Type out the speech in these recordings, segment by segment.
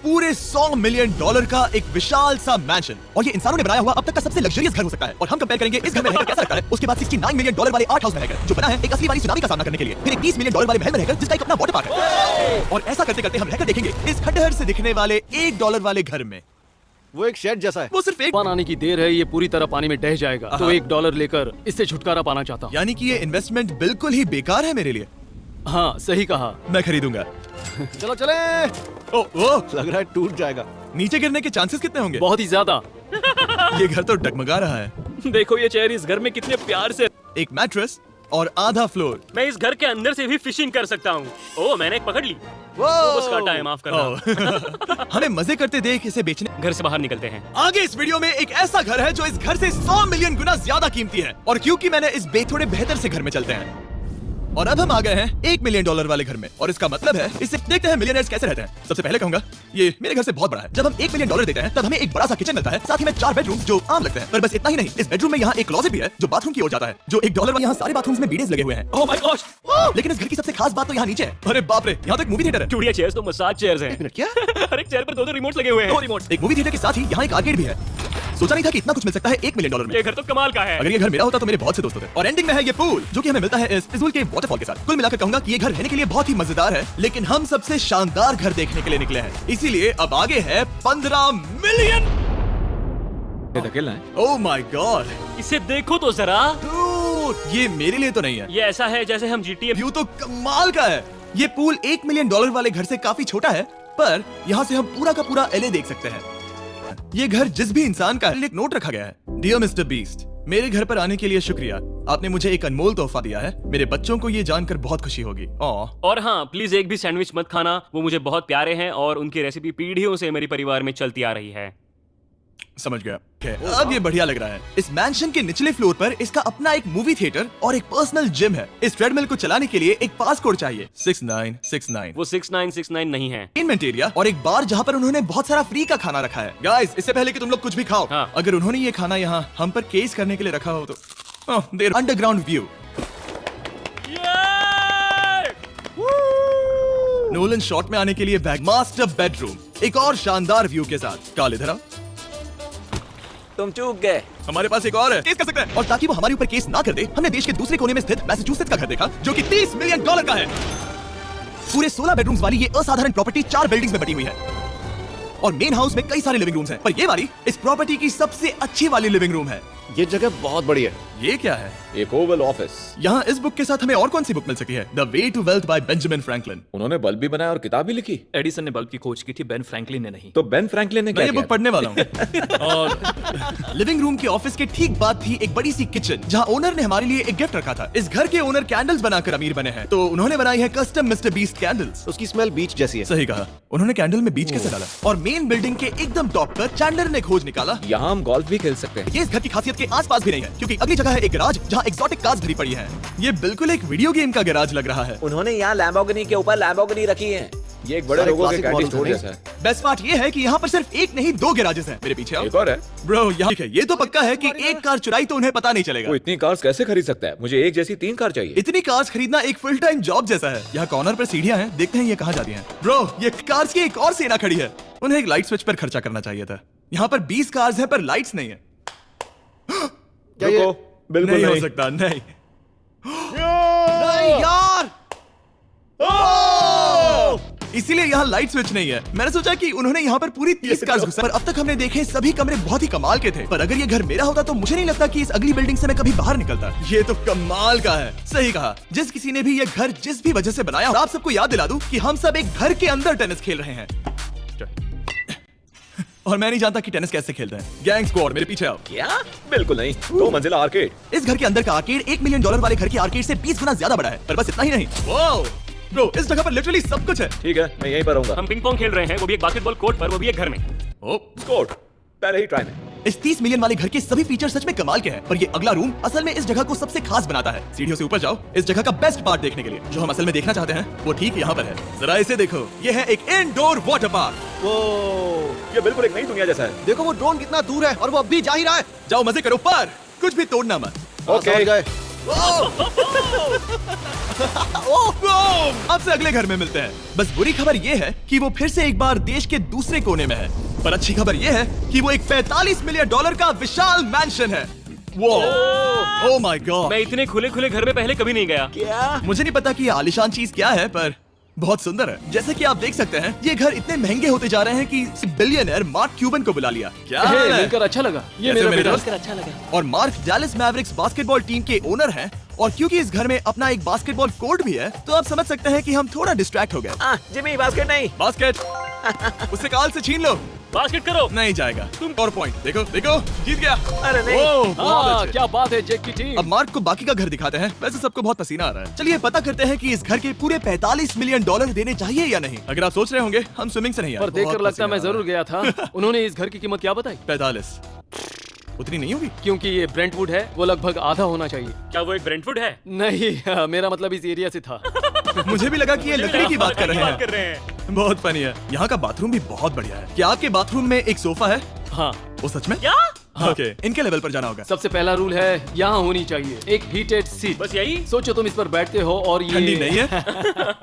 पूरे $100 मिलियन का एक विशाल सा मैंशन, और ये इंसानों ने बनाया हुआ अब तक का सबसे लग्जरियस घर हो सकता है। और हम कंपेयर करेंगे इस घर में रहकर कैसा लगता है उसके बाद $69 मिलियन वाले आर्ट हाउस में रहकर, जो बना है एक असली वाली सुनामी का सामना करने के लिए, फिर एक $30 मिलियन वाले महल में रहकर जिसका एक अपना वाटर पार्क है। और ऐसा करते करते हम रहकर देखेंगे इस खंडहर से दिखने वाले $1 वाले घर में। वो एक शेड जैसा है। वो सिर्फ एक तूफान आने की देर है, ये पूरी तरह पानी में ढह जाएगा, तो $1 लेकर इससे छुटकारा पाना चाहता हूँ। यानी कि ये इन्वेस्टमेंट बिल्कुल ही बेकार है मेरे लिए। हाँ सही कहा। मैं खरीदूंगा। चलो चले। ओह, लग रहा है टूट जाएगा। नीचे गिरने के चांसेस कितने होंगे? बहुत ही ज्यादा। ये घर तो डगमगा रहा है। देखो ये चेयर इस घर में कितने प्यार से। एक मैट्रेस और आधा फ्लोर। मैं इस घर के अंदर से भी फिशिंग कर सकता हूँ। ओह मैंने एक पकड़ ली। बस काटा है, माफ करना। हमें मजे करते देख इसे बेचने। घर से बाहर निकलते हैं। आगे इस वीडियो में एक ऐसा घर है जो इस घर से 100 मिलियन गुना ज्यादा कीमती है, और क्योंकि मैंने इस थोड़े बेहतर से घर में चलते हैं। और अब हम आ गए हैं $1 मिलियन वाले घर में, और इसका मतलब है इससे देखते हैं मिलियनर्स कैसे रहते हैं। सबसे पहले कहूंगा ये मेरे घर से बहुत बड़ा है। जब हम $1 मिलियन देते हैं तब हमें एक बड़ा सा किचन मिलता है, साथ ही में 4 बेडरूम जो आम लगते हैं। पर बस इतना ही नहीं, इस बेडरूम में यहाँ एक क्लोजेट भी है जो बाथरूम की ओर जाता है, जो $1 में। यहाँ सारे बाथरूम्स में बीडेज लगे हुए हैं। Oh my gosh. लेकिन इस घर की सबसे खास बात तो यहाँ नीचे है। अरे बाप रे, यहाँ तो एक मूवी थिएटर है। चूड़िया चेयर्स तो मसाज चेयर्स हैं। क्या? हर एक चेयर पर 2-2 रिमोट लगे हुए हैं। 2 रिमोट। एक मूवी थिएटर के साथ ही यहाँ एक आर्केड भी है। सोचा नहीं था कि इतना कुछ मिल सकता है $1 मिलियन में। ये घर तो कमाल का है। अगर ये घर मेरा होता तो मेरे बहुत से दोस्त होते। और एंडिंग में है ये पूल जो कि हमें मिलता है इस फिजूल के वाटरफॉल के साथ। कुल मिलाकर कहूंगा कि ये घर रहने के लिए बहुत ही मजेदार है, लेकिन हम सबसे शानदार घर देखने के लिए निकले हैं, इसीलिए अब आगे है 15 मिलियन। धकेलना है। ओह माय गॉड, इसे देखो तो जरा। ये मेरे लिए तो नहीं है। ये ऐसा है जैसे हम GTA। व्यू तो कमाल का है। ये पूल $1 मिलियन वाले घर से काफी छोटा है, पर यहाँ से हम पूरा का पूरा LA देख सकते हैं। ये घर जिस भी इंसान का है, एक नोट रखा गया है। डियर मिस्टर बीस्ट, मेरे घर पर आने के लिए शुक्रिया। आपने मुझे एक अनमोल तोहफा दिया है। मेरे बच्चों को ये जानकर बहुत खुशी होगी। और हाँ, प्लीज एक भी सैंडविच मत खाना, वो मुझे बहुत प्यारे हैं और उनकी रेसिपी पीढ़ियों से मेरे परिवार में चलती आ रही है। समझ गया। अब ये बढ़िया लग रहा है। इस मैंशन के निचले फ्लोर पर इसका अपना एक मूवी थिएटर और एक पर्सनल जिम है। इस ट्रेडमिल को चलाने के लिए एक पास कोड चाहिए 6969। वो 6969 नहीं है। एंटरटेनमेंट एरिया और एक बार जहाँ पर उन्होंने बहुत सारा फ्री का खाना रखा है। गाइस, इससे पहले कि तुम लोग कुछ भी खाओ, हाँ। अगर उन्होंने ये खाना यहाँ हम पर केस करने के लिए रखा हो तो there underground view. Nolan shot में आने के लिए बैग मास्टर बेडरूम एक और शानदार व्यू के साथ। काल इधर आओ। तुम चूक गए। हमारे पास एक और है, केस कर सकते हैं। और ताकि वो हमारे ऊपर केस ना कर दे, हमने देश के दूसरे कोने में स्थित मैसाचुसेट्स का घर देखा जो कि $30 मिलियन का है। पूरे 16 बेडरूम्स वाली ये असाधारण प्रॉपर्टी 4 बिल्डिंग्स में बटी हुई है, और मेन हाउस में कई सारे लिविंग रूम्स हैं, पर ये वाली इस प्रॉपर्टी की सबसे अच्छी वाली लिविंग रूम है। ये जगह बहुत बड़ी है। ये क्या है? एक ओवल ऑफिस। यहाँ इस बुक के साथ हमें और कौन सी बुक मिल सकती है? The way to wealth by Benjamin Franklin. उन्होंने बल्ब भी बनाया और किताब भी लिखी। एडिसन ने बल्ब की खोज की थी, बेन फ्रैंकलिन ने नहीं। तो बेन फ्रैंकलिन ने मैं क्या ये बुक किया? पढ़ने वाला हूँ। और लिविंग रूम के ऑफिस के ठीक बाद थी एक बड़ी सी किचन जहाँ ओनर ने हमारे लिए एक गिफ्ट रखा था। इस घर के ओनर कैंडल्स बनाकर अमीर बने हैं, तो उन्होंने बनाई है कस्टम मिस्टर बीस्ट कैंडल्स। उसकी स्मेल बीच जैसी है। सही कहा, उन्होंने कैंडल में बीच कैसे डाला? और मेन बिल्डिंग के एकदम टॉप पर चैंडलर ने खोज निकाला यहाँ हम गोल्फ भी खेल सकते हैं। ये इस घर की खासियत के आसपास भी नहीं है, क्योंकि अगली जगह है एक गैराज जहाँ एक्सोटिक कार्स भरी पड़ी है। ये बिल्कुल एक वीडियो गेम का गैराज लग रहा है। उन्होंने यहाँ लैम्बोर्गिनी के ऊपर लैम्बोर्गिनी रखी है। ये एक बड़े सारे लोगों के classic कैंडी models स्टोर हैं। जैसा है। बेस्ट पार्ट ये है कि यहाँ पर सिर्फ एक नहीं 2 गैराजेस हैं। मेरे पीछे आओ। एक और है। ब्रो, यहाँ है। ये तो पक्का है कि एक कार चुराई तो उन्हें पता नहीं चलेगा। वो इतनी कार्स कैसे खरीद सकता है? मुझे एक जैसी 3 कार चाहिए। इतनी कार्स खरीदना एक फुल टाइम जॉब जैसा है। यहाँ कॉर्नर पर सीढ़ियाँ हैं, देखते हैं ये कहाँ जाती हैं। ब्रो, ये कार्स की एक और सेना खड़ी है। उन्हें एक लाइट स्विच पर खर्चा करना चाहिए था। यहाँ पर 20 कार्स हैं पर लाइट्स नहीं है। क्या ये? रुको, बिल्कुल नहीं हो नहीं। सकता, नहीं। नहीं यार। इसीलिए यहाँ लाइट स्विच नहीं है। मैंने सोचा कि उन्होंने यहाँ पर पूरी 30 कार्स घुसा, पर अब तक हमने देखे सभी कमरे बहुत ही कमाल के थे। पर अगर ये घर मेरा होता तो मुझे नहीं लगता कि इस अगली बिल्डिंग से मैं कभी बाहर निकलता। ये तो कमाल का है। सही कहा, जिस किसी ने भी ये घर जिस भी वजह से बनाया, और आप सबको याद दिला दूं कि हम सब एक घर के अंदर टेनिस खेल रहे हैं। और मैं नहीं जानता कि टेनिस कैसे खेलते हैं। गैंग स्क्वाड, मेरे पीछे आओ। क्या? बिल्कुल नहीं। 2 मंजिला आर्केड। इस घर के अंदर का आर्केड $1 मिलियन वाले घर के आर्केड से 20 गुना ज्यादा बड़ा है। पर बस इतना ही नहीं, वाओ ब्रो, इस जगह पर लिटरली सब कुछ है। ठीक है, मैं यहीं पर रहूंगा। हम पिंग पोंग खेल रहे हैं, वो भी एक बास्केटबॉल कोर्ट पर, वो भी एक घर में। ओ, स्कोर पहले ही ट्राई में। इस 30 मिलियन वाले घर के सभी फीचर सच में कमाल के हैं, पर ये अगला रूम असल में इस जगह को सबसे खास बनाता है। सीढ़ियों से ऊपर जाओ इस जगह का बेस्ट पार्ट देखने के लिए। जो हम असल में देखना चाहते हैं वो ठीक यहाँ पर है। जरा इसे देखो, ये है एक इनडोर वाटर पार्क। वो ये बिल्कुल एक नई दुनिया जैसा है। देखो वो ड्रोन कितना दूर है और वो अब भी जा ही रहा है। जाओ मजे करो, पर कुछ भी तोड़ना मत। ओके। समझ गए। आपसे अगले घर में मिलते हैं। बस बुरी खबर ये है कि वो फिर से एक बार देश के दूसरे कोने में है, पर अच्छी खबर ये है कि वो एक $45 मिलियन का विशाल मैंशन है। वो ओह माय गॉड, मैं इतने खुले खुले घर में पहले कभी नहीं गया। क्या? मुझे नहीं पता कि ये आलीशान चीज क्या है, पर बहुत सुंदर है। जैसे कि आप देख सकते हैं, ये घर इतने महंगे होते जा रहे हैं कि बिलियनर मार्क क्यूबन को बुला लिया। क्या हे, है? मिलकर अच्छा लगा। ये कैसे मेरा मेरे बेटा। दोस्त? अच्छा लगा। और mark Dallas Mavericks basketball team के ओनर हैं, और क्योंकि इस घर में अपना एक बास्केटबॉल कोर्ट भी है, तो आप समझ सकते हैं कि हम थोड़ा डिस्ट्रैक्ट हो गए। जिमी बास्केट नहीं। बास्केट उसे काल से छीन लो। बास्केट करो। नहीं जाएगा। तुम और पॉइंट देखो देखो, जीत गया। अरे नहीं। ओह, बहुत हाँ, अच्छे। क्या बात है जैक की टीम। अब मार्क को बाकी का घर दिखाते हैं। वैसे सबको बहुत पसीना आ रहा है। चलिए पता करते हैं कि इस घर के पूरे $45 मिलियन देने चाहिए या नहीं। अगर आप सोच रहे होंगे हम स्विमिंग से नहीं आए, पर देखकर बहुत लगता पसीना मैं आ रहा जरूर गया था। उन्होंने इस घर की कीमत क्या बताई? है। 45 उतनी नहीं होगी। क्योंकि ये ब्रेंटवुड है, वो लगभग आधा होना चाहिए। क्या वो एक ब्रेंटफुड है? नहीं, मेरा मतलब इस एरिया से था। मुझे भी लगा कि ये लकड़ी की बात कर रहे बात कर हैं। रहे हैं। बहुत फनी है। यहाँ का बाथरूम भी बहुत बढ़िया है। क्या आपके बाथरूम में एक सोफा है? हाँ, वो सच में? क्या? ओके, इनके लेवल पर जाना होगा। सबसे पहला रूल है यहाँ होनी चाहिए एक हीटेड सीट। बस यही? सोचो तुम इस पर बैठते हो और ये ठंडी नहीं है।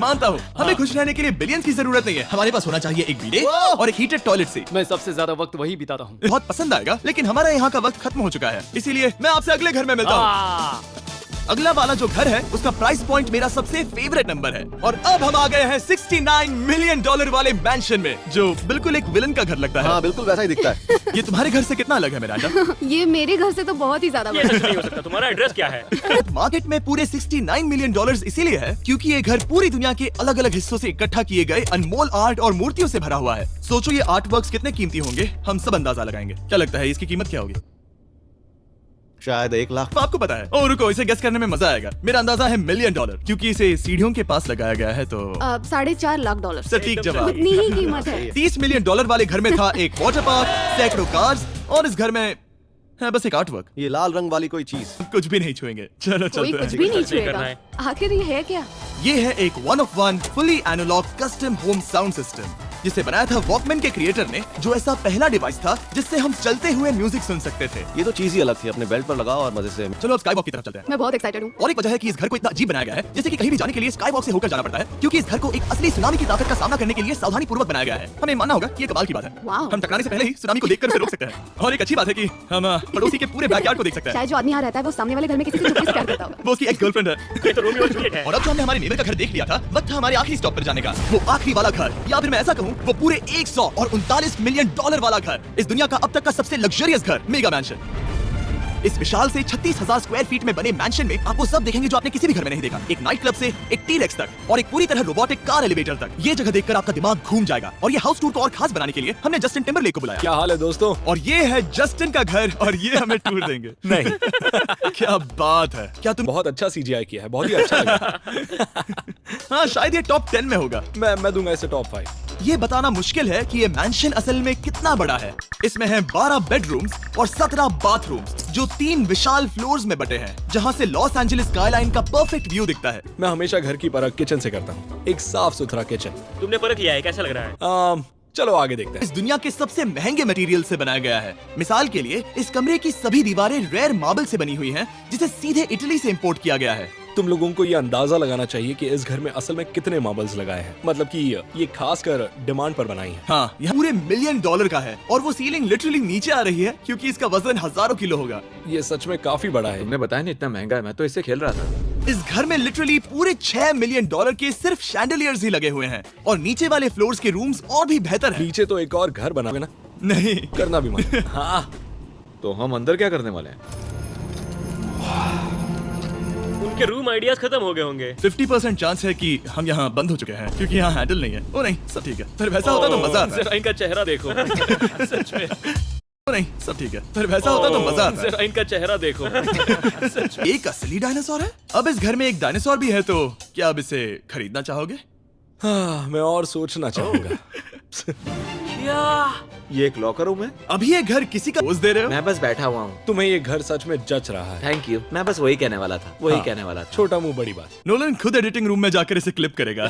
मानता हूँ, हमें खुश रहने के लिए बिलियंस की जरूरत नहीं है। हमारे पास होना चाहिए एक बिdet और एक हीटेड टॉयलेट सीट। मैं सबसे ज्यादा वक्त वही बिताता हूँ। बहुत पसंद आएगा, लेकिन हमारा यहाँ का वक्त खत्म हो चुका है, इसीलिए मैं आपसे अगले घर में मिलता हूँ। अगला वाला जो घर है उसका प्राइस पॉइंट मेरा सबसे फेवरेट नंबर है। और अब हम आ गए हैं $69 मिलियन वाले मैंशन में, जो बिल्कुल एक विलन का घर लगता है। हाँ बिल्कुल वैसा ही दिखता है। ये तुम्हारे घर से कितना अलग है मिरांडा? ये मेरे घर से तो बहुत ही ज्यादा ये बड़ा सच नहीं हो सकता। तुम्हारा एड्रेस क्या है? मार्केट में पूरे $69 मिलियन इसीलिए है क्योंकि ये घर पूरी दुनिया के अलग अलग हिस्सों से इकट्ठा किए गए अनमोल आर्ट और मूर्तियों से भरा हुआ है। सोचो ये आर्ट वर्क्स कितने कीमती होंगे, हम सब अंदाजा लगाएंगे। क्या लगता है इसकी कीमत क्या होगी? शायद 1 लाख। आपको पता है? ओह रुको, इसे गेस करने में मजा आएगा। मेरा अंदाजा है $1 मिलियन, क्योंकि इसे सीढ़ियों के पास लगाया गया है। तो $4.5 लाख। सटीक जवाब। उतनी ही कीमत है। $30 मिलियन वाले घर में था एक वाटर पार्क, सैकड़ों कार्स, और इस घर में है बस एक आर्ट वर्क। ये लाल रंग वाली कोई चीज। कुछ भी नहीं छुएंगे। चलो कोई चलते कुछ हैं। भी नहीं कुछ नहीं करना छुएगा। आखिर ये है क्या? ये है एक 1 of 1 fully analogue custom home sound system, जिसे बनाया था वॉकमैन के क्रिएटर ने, जो ऐसा पहला डिवाइस था जिससे हम चलते हुए म्यूजिक सुन सकते थे। ये तो चीज ही अलग थी। अपने बेल्ट पर लगाओ और मजे से। चलो अब स्काई वॉक की तरफ चलते हैं। मैं बहुत एक्साइटेड हूँ। और एक वजह है कि इस घर को इतना अजीब बनाया गया है, जैसे कि कहीं भी जाने के लिए स्काई वॉक से होकर जाना पड़ता है, क्योंकि इस घर को एक असली सुनामी की ताकत का सामना करने के लिए सावधानी पूर्वक बनाया गया है। हमें मानना होगा कि ये कमाल की बात है। वाह। हम टकराने से पहले ही सुनामी को देखकर उसे रोक सकते हैं। और एक अच्छी बात है कि हम पड़ोसी के पूरे बैकयार्ड को देख सकते हैं। शायद जो आदमी यहाँ रहता है वो सामने वाले घर में किसी से चुपके से प्यार करता होगा। वो उसकी एक्स गर्लफ्रेंड है। ये तो रोमियो और जूलियट है। और अब जो हमने हमारे नेबर का घर देख लिया था, वक्त था हमारे आखिरी स्टॉप पर जाने का। वो आखिरी वाला घर, या फिर मैं ऐसा कहूँ, वो पूरे $139 मिलियन वाला घर, इस दुनिया का अब तक का सबसे लग्जरियस घर, मेगा मैंशन। इस विशाल से 36,000 स्क्वायर फीट में बने मैंशन में आपको सब देखेंगे जो आपने किसी भी घर में नहीं देखा। एक नाइट क्लब से एक टी-रेक्स तक, और एक पूरी तरह रोबोटिक कार एलिवेटर तक। ये जगह देखकर आपका दिमाग घूम जाएगा। और ये हाउस टूर को और खास बनाने के लिए हमने जस्टिन टिम्बरलेक को बुलाया। क्या हाल है दोस्तों? और ये है जस्टिन का घर, और ये हमें टूर देंगे। नहीं। क्या बात है। क्या तुम बहुत अच्छा CGI किया है। बहुत ही अच्छा लगा। हाँ, शायद ये टॉप 10 में होगा। मैं दूंगा इसे टॉप 5। ये बताना मुश्किल है कि ये मैंशन असल में कितना बड़ा है। इसमें है 12 बेडरूम्स और 17 बाथरूम्स, जो 3 विशाल फ्लोर्स में बटे हैं, जहां से लॉस एंजलिस स्काईलाइन का परफेक्ट व्यू दिखता है। मैं हमेशा घर की परख किचन से करता हूँ। एक साफ सुथरा किचन। तुमने परख लिया है, कैसा लग रहा है? चलो आगे देखते हैं। इस दुनिया के सबसे महंगे मटेरियल से बनाया गया है। मिसाल के लिए इस कमरे की सभी दीवारें रेयर मार्बल से बनी हुई हैं, जिसे सीधे इटली से इंपोर्ट किया गया है। तुम लोगों को ये अंदाजा लगाना चाहिए कि इस घर में असल में कितने मार्बल्स लगाए हैं। मतलब कि ये खासकर डिमांड पर बनाई है। हाँ, यह पूरे $1 मिलियन का है, और वो सीलिंग लिटरली नीचे आ रही है क्योंकि इसका वजन हजारों किलो होगा। ये सच में काफी बड़ा है। तुमने बताया नहीं इतना महंगा है, मैं तो इससे खेल रहा था। इस घर में लिटरली पूरे $6 मिलियन के सिर्फ शैंडलियर्स ही लगे हुए हैं, और नीचे वाले फ्लोर्स के रूम्स और भी बेहतर हैं। नीचे तो एक और घर बनाओगे ना? नहीं, करना भी मन। हाँ। तो हम अंदर क्या करने वाले हैं? उनके रूम आइडियाज खत्म हो गए होंगे। 50% चांस है कि हम यहाँ बंद हो चुके हैं, क्योंकि यहाँ हैंडल नहीं है। ओ नहीं, सब ठीक है। पर वैसा होता तो मजा आता। जरा इनका चेहरा देखो। सच में। ओ नहीं, सब ठीक है। पर वैसा होता तो मजा आता। जरा इनका चेहरा देखो। एक असली डायनासोर है। अब इस घर में एक डायनासोर भी है, तो क्या अब इसे खरीदना चाहोगे? हाँ, मैं और सोचना चाहूंगा। ये एक लॉकर रूम है। अभी ये घर किसी का पोज दे रहे हो? मैं बस बैठा हुआ हूँ। तुम्हें ये घर सच में जच रहा है। Thank you. मैं बस वही कहने वाला था। वही हाँ। कहने वाला था। छोटा मुंह बड़ी बात। नोलन खुद एडिटिंग रूम में जाकर इसे क्लिप करेगा।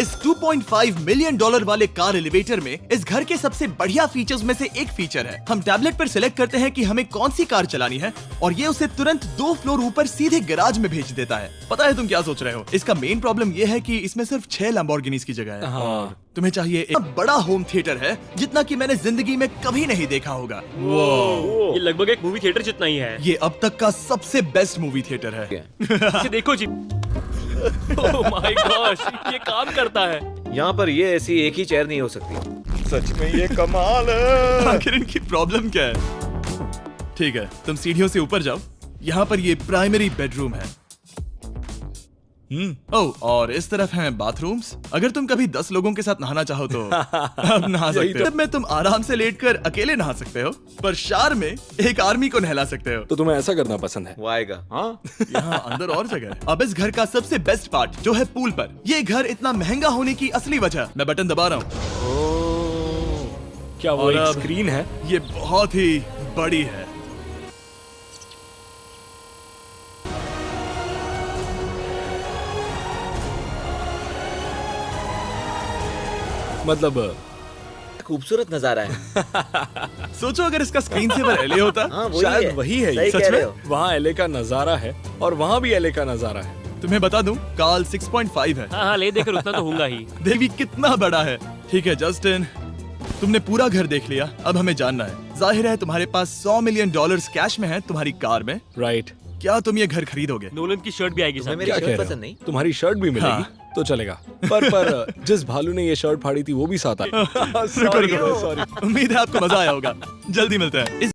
इस 2.5 मिलियन डॉलर वाले कार एलिवेटर में इस घर के सबसे बढ़िया फीचर्स में से एक फीचर है। हम टैबलेट पर सिलेक्ट करते हैं कि हमें कौन सी कार चलानी है और ये उसे तुरंत 2 फ्लोर ऊपर सीधे गैराज में भेज देता है। पता है तुम क्या सोच रहे हो? इसका मेन प्रॉब्लम ये है कि इसमें सिर्फ 6 लैम्बोर्गिनीज की जगह है। हाँ। तुम्हें चाहिए एक बड़ा होम थिएटर है जितना कि मैंने जिंदगी में कभी नहीं देखा होगा। ये लगभग एक मूवी थिएटर जितना ही है। ये अब तक का सबसे बेस्ट मूवी थिएटर है। इसे देखो जी। ओह माय गॉश, ये काम करता है। यहाँ पर ये ऐसी एक ही चेयर नहीं हो सकती। सच में ये कमाल है। आखिर इनकी प्रॉब्लम क्या है? ठीक है, तुम सीढ़ियों से ऊपर जाओ। यहाँ पर ये प्राइमरी बेडरूम है। ओह, और इस तरफ हैं बाथरूम्स। अगर तुम कभी 10 लोगों के साथ नहाना चाहो तो अब नहा सकते हो। जब में तुम आराम से लेटकर अकेले नहा सकते हो, पर शार में एक आर्मी को नहला सकते हो। तो तुम्हें ऐसा करना पसंद है? वो आएगा। हाँ, यहाँ अंदर और जगह है। अब इस घर का सबसे बेस्ट पार्ट जो है पूल पर। ये घर इतना महंगा होने की असली वजह, मैं बटन दबा रहा हूँ। क्या वो और एक अब- स्क्रीन है? ये बहुत ही बड़ी है। मतलब खूबसूरत नजारा है। सोचो अगर इसका स्क्रीन सेवर एलए होता। हाँ, वही शायद है। वही है ये। सही सच कह में? रहे हो। वहाँ एलए का नजारा है और वहाँ भी एलए का नजारा है। तुम्हें बता दूं, काल 6.5 है। हाँ हाँ, ले देकर उतना तो होगा ही। देवी कितना बड़ा है। ठीक है जस्टिन, तुमने पूरा घर देख लिया। अब हमें जानना है, जाहिर है तुम्हारे पास 100 मिलियन डॉलर्स कैश में है तुम्हारी कार में। राइट। क्या तुम ये घर खरीदोगे? नोलन की शर्ट भी आएगी तुम्हें साथ। मेरी क्या शर्ट कह रहे पसंद हो? नहीं? तुम्हारी शर्ट भी मिलेगी हाँ। तो चलेगा। पर जिस भालू ने ये शर्ट फाड़ी थी वो भी साथ आई। शुक्र करो। उम्मीद है आपको मजा आया होगा। जल्दी मिलते हैं।